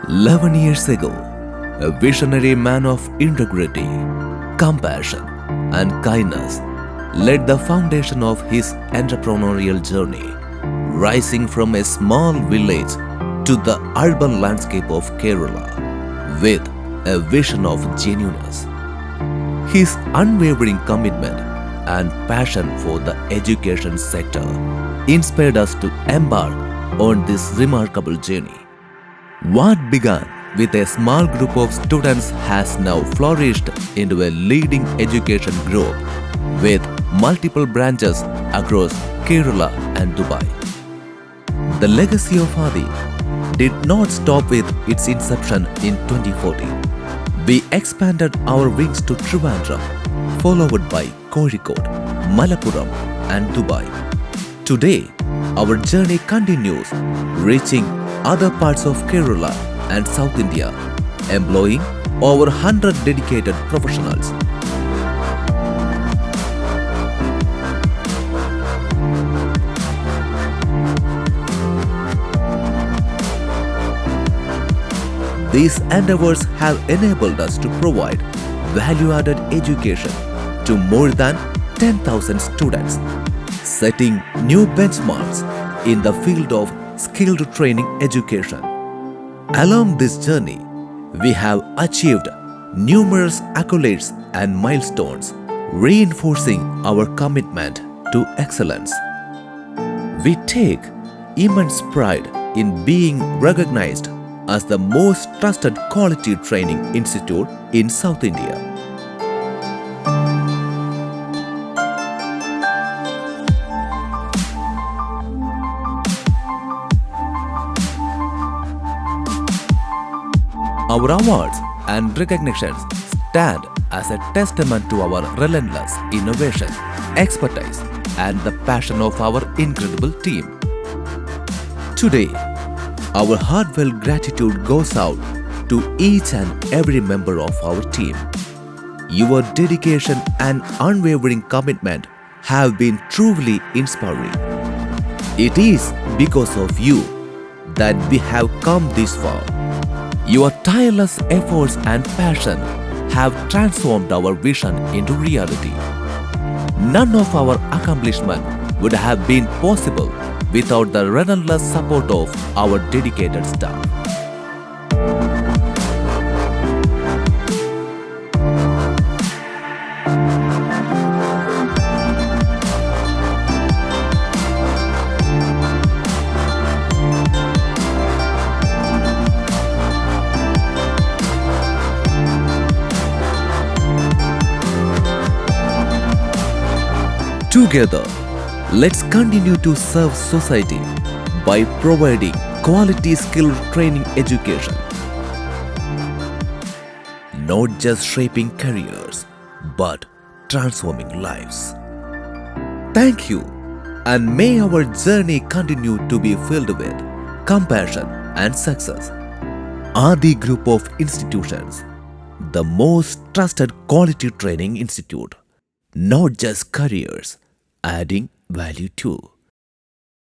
11 years ago, a visionary man of integrity, compassion, and kindness led the foundation of his entrepreneurial journey, rising from a small village to the urban landscape of Kerala with a vision of genuineness. His unwavering commitment and passion for the education sector inspired us to embark on this remarkable journey. What began with a small group of students has now flourished into a leading education group with multiple branches across Kerala and Dubai. The legacy of Adi did not stop with its inception in 2014. We expanded our wings to Trivandrum, followed by Kozhikode, Malappuram and Dubai. Today, our journey continues, reaching other parts of Kerala and South India, employing over 100 dedicated professionals. These endeavors have enabled us to provide value-added education to more than 10,000 students, setting new benchmarks in the field of skilled training education. Along this journey, we have achieved numerous accolades and milestones, reinforcing our commitment to excellence. We take immense pride in being recognized as the most trusted quality training institute in South India. Our awards and recognitions stand as a testament to our relentless innovation, expertise, and the passion of our incredible team. Today, our heartfelt gratitude goes out to each and every member of our team. Your dedication and unwavering commitment have been truly inspiring. It is because of you that we have come this far. Your tireless efforts and passion have transformed our vision into reality. None of our accomplishment would have been possible without the relentless support of our dedicated staff. Together, let's continue to serve society by providing quality skilled training education, not just shaping careers, but transforming lives. Thank you, and may our journey continue to be filled with compassion and success. Adi Group of Institutions, the most trusted quality training institute, not just careers, adding value too.